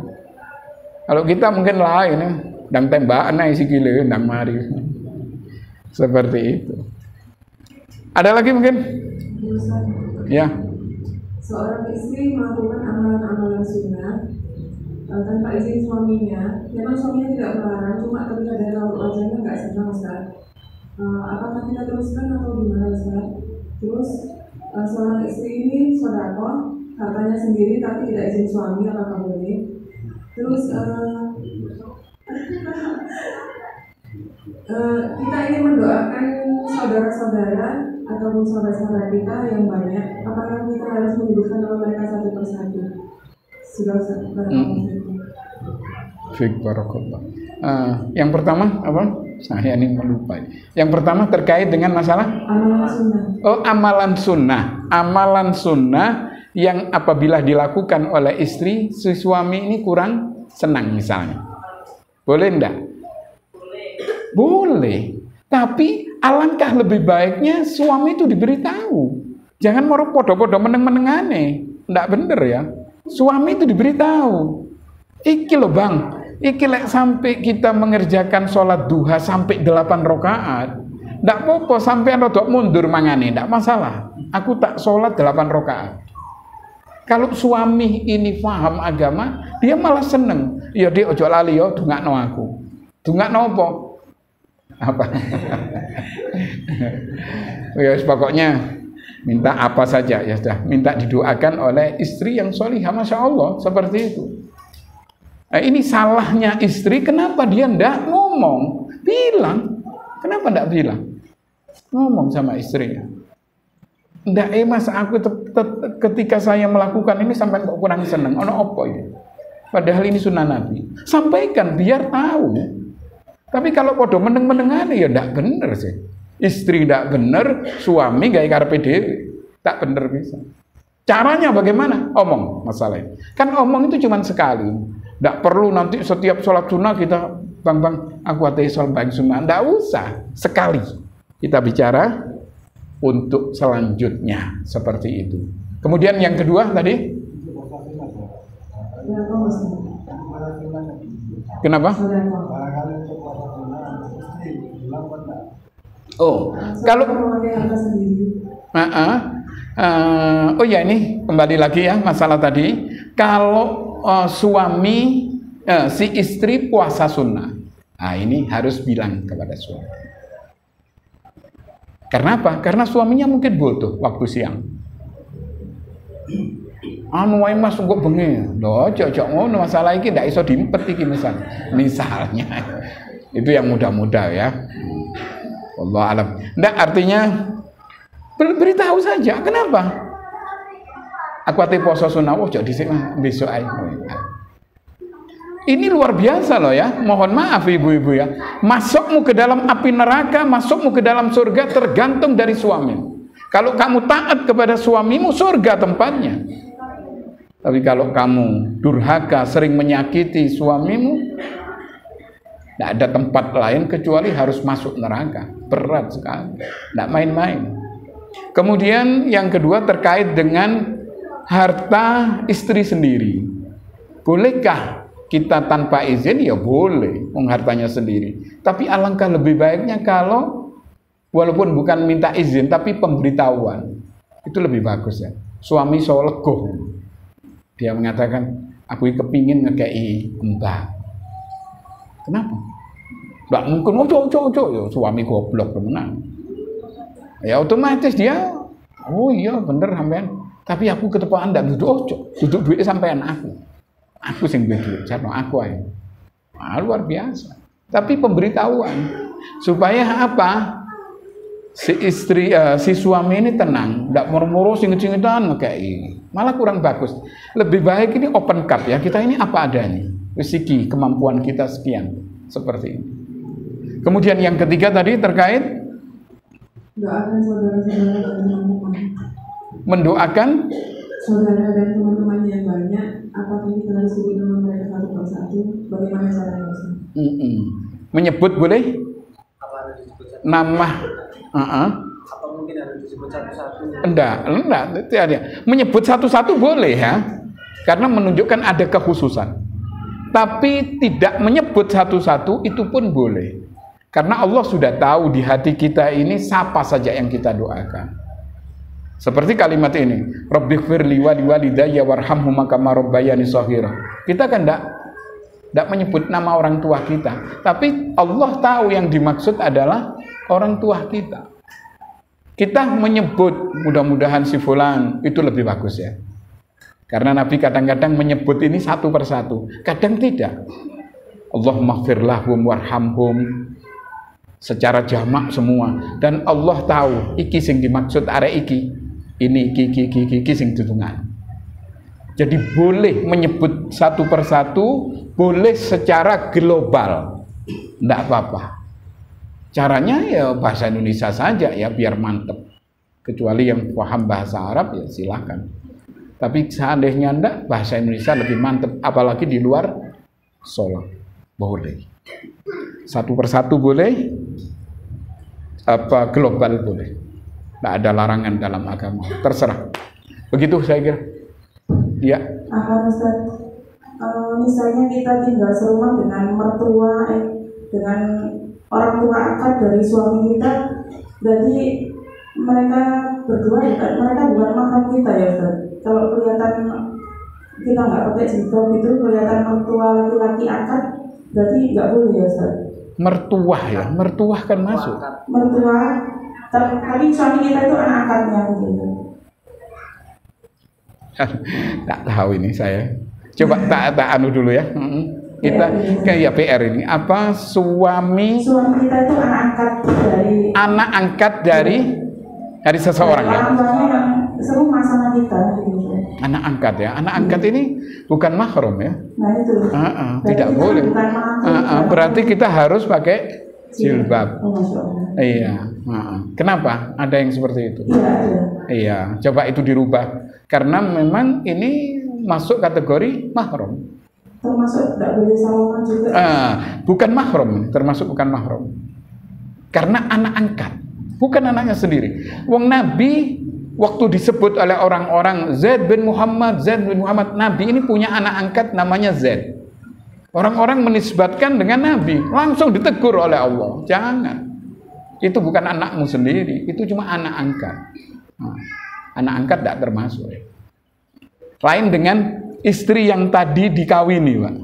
Kalau kita mungkin lain, ndang tembakan ae sikile ndang mari. Seperti itu. Ada lagi mungkin? Ya. Seorang istri melakukan amalan-amalan sunnah tanpa izin suaminya. Memang suaminya tidak melarang, cuma ketika dari raut wajahnya nggak senang, Ustaz. Apakah kita teruskan atau gimana, Ustaz? Terus seorang istri ini sedekah hartanya sendiri tapi tidak izin suami, apakah boleh? Terus kita ingin mendoakan saudara-saudara ataupun saudara-saudara kita yang banyak. Apakah kita harus menyebutkan nama mereka satu persatu? Sudah yang pertama apa? Saya ini melupa. Yang pertama terkait dengan masalah amalan sunnah. Oh, amalan sunnah. Amalan sunnah yang apabila dilakukan oleh istri, si suami ini kurang senang misalnya. Boleh enggak? Boleh. Tapi alangkah lebih baiknya suami itu diberitahu. Jangan moro podo-podo meneng-menengane. Enggak bener ya. Suami itu diberitahu. Iki loh bang, iki lek sampai kita mengerjakan sholat duha sampai 8 rakaat. Ndak apa-apa sampean rodok mundur mangane, ndak masalah. Aku tak sholat 8 rakaat. Kalau suami ini paham agama, dia malah seneng. Ya dia ojo lali yo dungakno aku. Dungakno apa? Apa? Ya pokoknya minta apa saja ya sudah, minta didoakan oleh istri yang sholihah, masya Allah seperti itu. Nah, ini salahnya istri, kenapa dia ndak ngomong? Bilang, kenapa ndak bilang? Ngomong sama istrinya. Ndak mas aku ketika saya melakukan ini sampai kok kurang seneng. Ono opo ini? Padahal ini sunnah Nabi. Sampaikan biar tahu. Tapi kalau podo meneng-menengane ya ndak bener sih. Istri tidak benar, suami gaya karepe dhewe. Tak benar bisa. Caranya bagaimana? Omong masalahnya. Kan omong itu cuma sekali. Tidak perlu nanti setiap sholat sunnah kita bang aku hati sholat bang sunnah. Tidak usah. Sekali kita bicara untuk selanjutnya seperti itu. Kemudian yang kedua tadi. Kenapa? Oh, kalau oh ya ini kembali lagi ya masalah tadi. Kalau suami si istri puasa sunnah, nah ini harus bilang kepada suami. Karena apa? Karena suaminya mungkin butuh waktu siang. Anu wae Mas kok bengi. Lho, cocok ngono masalah iki ndak iso diimpet iki misalnya. Itu yang muda-muda ya. Allah alam. Nggak, artinya beritahu saja. Kenapa? Aku ati poso sunah, jadi besok aja. Ini luar biasa loh ya. Mohon maaf ibu-ibu ya. Masukmu ke dalam api neraka, masukmu ke dalam surga tergantung dari suamimu. Kalau kamu taat kepada suamimu, surga tempatnya. Tapi kalau kamu durhaka, sering menyakiti suamimu, Tidak ada tempat lain kecuali harus masuk neraka. Berat sekali, tidak main-main. Kemudian yang kedua terkait dengan harta istri sendiri. Bolehkah kita tanpa izin? Ya boleh, hartanya sendiri. Tapi alangkah lebih baiknya kalau walaupun bukan minta izin tapi pemberitahuan. Itu lebih bagus ya. Suami solegoh, dia mengatakan, aku kepingin ngekei mbak. Kenapa? Nggak mungkin, ojo, ya, suami goblok temenan. Ya otomatis dia, oh iya bener sampean. Tapi aku ketepaan ndak duduk duit sampean aku sing duwe duit, jarno aku ae. Luar biasa. Tapi pemberitahuan supaya apa? Si suami ini tenang, ndak murmuru sing-singitan ngekei. Malah kurang bagus. Lebih baik ini open cup ya. Kita ini apa adanya. Wis iki kemampuan kita sekian. Seperti ini. Kemudian yang ketiga tadi terkait doakan saudara-saudara dan teman-teman. Mendoakan saudara dan teman-teman yang banyak. Apakah kita harus sebut nama mereka satu persatu? Bagaimana caranya? Menyebut boleh? Apa harus disebut satu? Nama. Apa mungkin harus disebut satu-satu? Enggak. Menyebut satu-satu boleh ya, karena menunjukkan ada kekhususan. Tapi tidak menyebut satu-satu itu pun boleh. Karena Allah sudah tahu di hati kita ini siapa saja yang kita doakan. Seperti kalimat ini, Rabbighfirli wa liwalidayya warhamhuma kama rabbayani shaghira. Kita kan tidak menyebut nama orang tua kita, tapi Allah tahu yang dimaksud adalah orang tua kita. Kita menyebut mudah-mudahan si fulan itu lebih bagus ya. Karena Nabi kadang-kadang menyebut ini satu persatu, kadang tidak. Allahumma ighfir lahum warhamhum secara jamak semua, dan Allah tahu iki sing dimaksud arek iki, ini iki sing dudungan. Jadi boleh menyebut satu persatu, boleh secara global, enggak apa-apa. Caranya ya bahasa Indonesia saja ya biar mantep. Kecuali yang paham bahasa Arab ya silakan. Tapi seandainya enggak, bahasa Indonesia lebih mantep, apalagi di luar sholat. Boleh. Satu persatu boleh, apa global boleh. Tidak ada larangan dalam agama. Terserah. Begitu saya kira. Ya. Ustaz, misalnya kita tinggal serumah dengan mertua, dengan orang tua angkat dari suami kita, berarti mereka berdua mereka bukan mahram kita ya Ustaz. Kalau kelihatan kita nggak pakai jilbab itu, kelihatan mertua laki-laki angkat, berarti nggak boleh ya Ustaz. Mertua ya, mertua kan masuk. Mertua, tapi suami kita itu anak angkatnya gitu. Tak tahu ini saya. Coba tak anu dulu ya. Kita kayak PR ini apa suami kita itu anak angkat dari seseorang ya. Orang tuanya yang serumah sama kita gitu. Anak angkat ya. Anak angkat ini bukan mahram ya. Nah itu. Tidak boleh. Berarti kita harus pakai jilbab. Iya. Kenapa? Ada yang seperti itu? Iya. Coba itu dirubah. Karena memang ini masuk kategori mahram. Termasuk tidak boleh salaman juga. Bukan mahram, termasuk bukan mahram. Karena anak angkat, bukan anaknya sendiri. Wong Nabi waktu disebut oleh orang-orang Zaid bin Muhammad, Nabi ini punya anak angkat namanya Zaid. Orang-orang menisbatkan dengan Nabi, langsung ditegur oleh Allah. Jangan. Itu bukan anakmu sendiri, itu cuma anak angkat. Anak angkat tidak termasuk. Lain dengan istri yang tadi dikawini, Pak.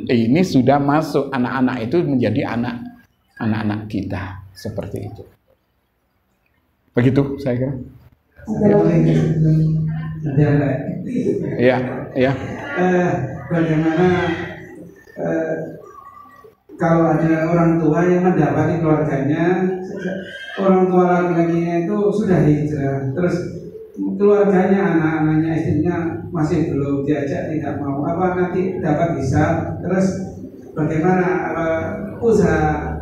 Ini sudah masuk, anak-anak itu menjadi anak-anak kita, seperti itu. Begitu saya kira. Ya. Bagaimana kalau ada orang tua yang mendapati keluarganya, orang tua laki-lakinya itu sudah hijrah, terus keluarganya, anak-anaknya, istrinya masih belum diajak, tidak mau, apa nanti dapat bisa, terus bagaimana usaha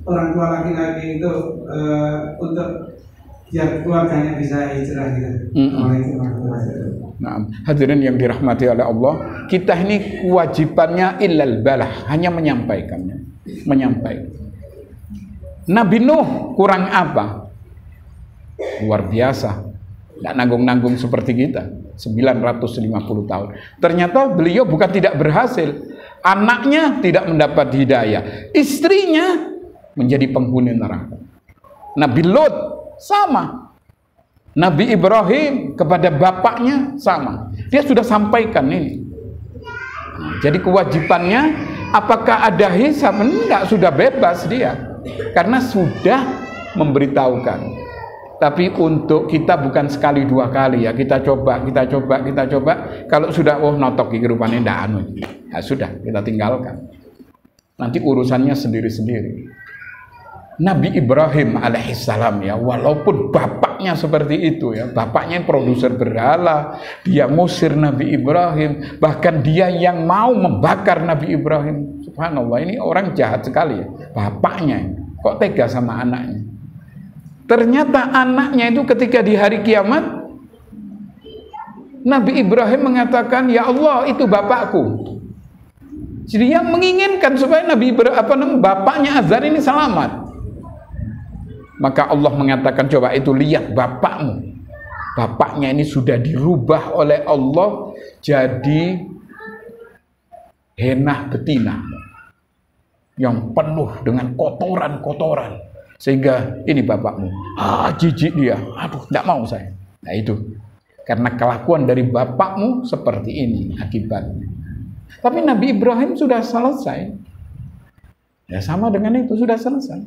orang tua laki-laki itu untuk biar keluarganya bisa hijrah gitu. Nah, hadirin yang dirahmati oleh Allah, kita ini kewajibannya illal balah, hanya menyampaikannya. Nabi Nuh kurang apa? Luar biasa. Tidak nanggung-nanggung seperti kita. 950 tahun. Ternyata beliau bukan tidak berhasil. Anaknya tidak mendapat hidayah. Istrinya menjadi penghuni neraka. Nabi Lut sama. Nabi Ibrahim kepada bapaknya sama. Dia sudah sampaikan ini. Jadi kewajibannya, apakah ada hisab? Enggak, sudah bebas dia. Karena sudah memberitahukan. Tapi untuk kita bukan sekali dua kali ya, kita coba. Kalau sudah notok rupanya ndak anu, ya sudah kita tinggalkan. Nanti urusannya sendiri-sendiri. Nabi Ibrahim alaihissalam ya, walaupun bapaknya seperti itu ya, bapaknya produser berhala, dia ngusir Nabi Ibrahim, bahkan dia yang mau membakar Nabi Ibrahim. Subhanallah, ini orang jahat sekali ya, bapaknya kok tega sama anaknya. Ternyata anaknya itu ketika di hari kiamat, Nabi Ibrahim mengatakan, ya Allah itu bapakku. Jadi dia menginginkan supaya bapaknya Azar ini selamat. Maka Allah mengatakan, coba itu lihat bapakmu. Bapaknya ini sudah dirubah oleh Allah jadi henah betina yang penuh dengan kotoran-kotoran. Sehingga ini bapakmu, jijik dia, aduh tidak mau saya. Nah itu, karena kelakuan dari bapakmu seperti ini akibatnya. Tapi Nabi Ibrahim sudah selesai. Ya sama dengan itu, sudah selesai.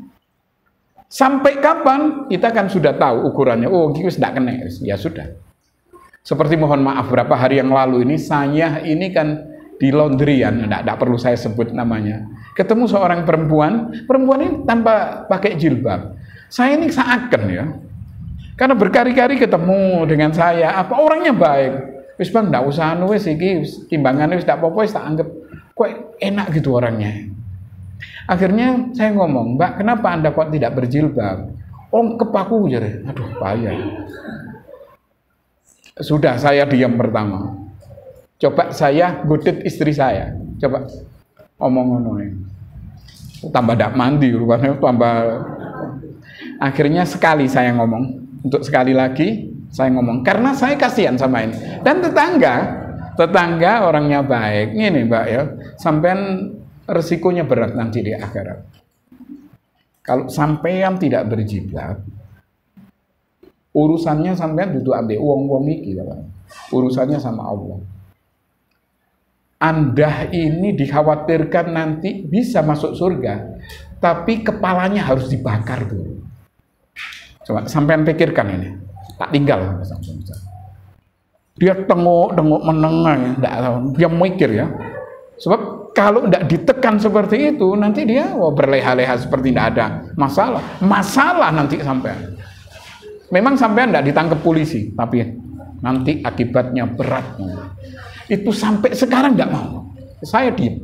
Sampai kapan? Kita kan sudah tahu ukurannya. Oh, kita tidak kena. Ya sudah. Seperti mohon maaf, berapa hari yang lalu ini, saya ini kan di laundryan, tidak perlu saya sebut namanya. Ketemu seorang perempuan ini tanpa pakai jilbab. Saya ini seakan ya, karena berkali-kali ketemu dengan saya, apa orangnya baik. Wis bang, ndak usah anu wis iki timbangannya wis tak apa-apa, wis tak anggap kok enak gitu orangnya. Akhirnya saya ngomong, Mbak, kenapa Anda kok tidak berjilbab? Oh, kepaku jadi. Aduh, payah. Sudah saya diam pertama. Coba saya godit istri saya. Coba omong-omong. Tambah dak mandi rupanya, tambah. Akhirnya sekali saya ngomong, untuk sekali lagi saya ngomong karena saya kasihan sama ini. Dan tetangga orangnya baik. Ini Mbak ya, sampean resikonya berat nanti di akhirat. Kalau sampean tidak berjilbab, urusannya sampean duduk ambil uang iki, urusannya sama Allah. Anda ini dikhawatirkan nanti bisa masuk surga, tapi kepalanya harus dibakar dulu. Coba sampean pikirkan ini, tak tinggal. Dia tengok menengah, dia mikir ya. Sebab kalau tidak ditekan seperti itu, nanti dia berleha-leha seperti tidak ada masalah nanti sampean. Memang sampean tidak ditangkap polisi, tapi nanti akibatnya berat. Itu sampai sekarang nggak mau. Saya diam.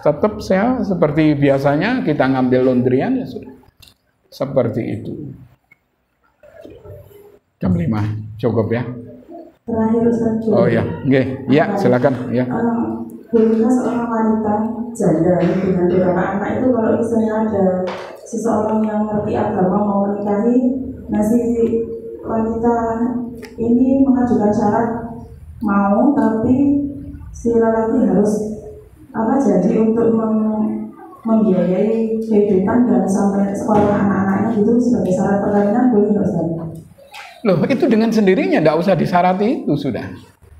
Tetap saya seperti biasanya, kita ngambil laundryan ya sudah. Seperti itu. Jam 5 cukup ya. Terakhir Ustaz. Oh ya, nggih. Ya, silakan ya. Bolehkah seorang wanita janda dengan beberapa anak itu kalau misalnya ada seseorang yang mengerti agama mau menikahi, nah si wanita ini mengajukan syarat mau, tapi si lelaki harus jadi untuk membiayai kehidupan dan sampai sekolah anak-anaknya gitu sebagai syarat perkawinan, boleh nggak Ustaz? Loh, itu dengan sendirinya tidak usah disyarat itu sudah.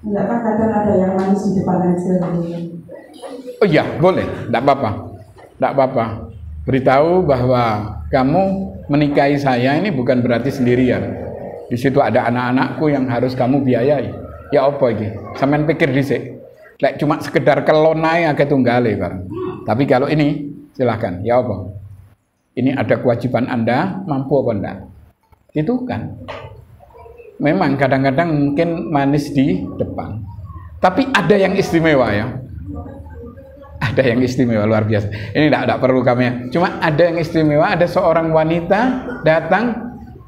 Enggak kan kadang ada yang manis di depan aja. Oh iya, boleh, tidak apa-apa. Beritahu bahwa kamu menikahi saya ini bukan berarti sendirian. Di situ ada anak-anakku yang harus kamu biayai. Ya apa iki? Sampean pikir dhisik. Lek cuma sekedar kelonai agak tunggale bareng. Tapi kalau ini silahkan. Ya apa? Ini ada kewajiban Anda, mampu apa enggak? Itu kan. Memang kadang-kadang mungkin manis di depan. Tapi ada yang istimewa ya. Ada yang istimewa luar biasa. Ini tidak perlu kami. Cuma ada yang istimewa, ada seorang wanita datang,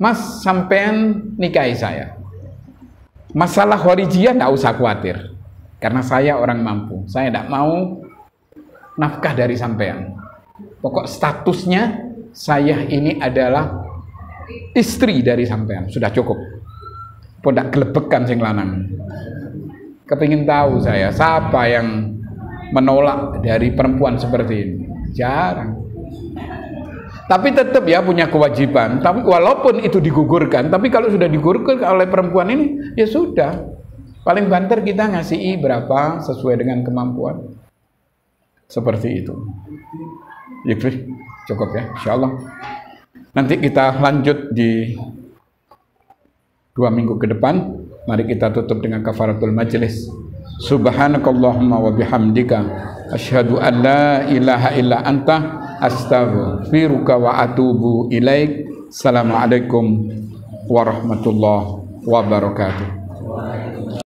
Mas sampean nikahi saya. Masalah khorijiyah tidak usah khawatir. Karena saya orang mampu, saya tidak mau nafkah dari sampean. Pokok statusnya saya ini adalah istri dari sampean, sudah cukup. Pondak gelebekan sing lanang. Kepingin tahu saya siapa yang menolak dari perempuan seperti ini? Jarang. Tapi tetap ya punya kewajiban. Tapi walaupun itu digugurkan, tapi kalau sudah digugurkan oleh perempuan ini, ya sudah. Paling banter kita ngasih berapa sesuai dengan kemampuan. Seperti itu. Yuk, cukup ya, insyaallah. Nanti kita lanjut di 2 minggu ke depan. Mari kita tutup dengan kafaratul majlis. Subhanakallahumma wa bihamdika asyhadu an la ilaha illa anta astaghfiruka wa atubu ilaik. Assalamualaikum warahmatullahi wabarakatuh.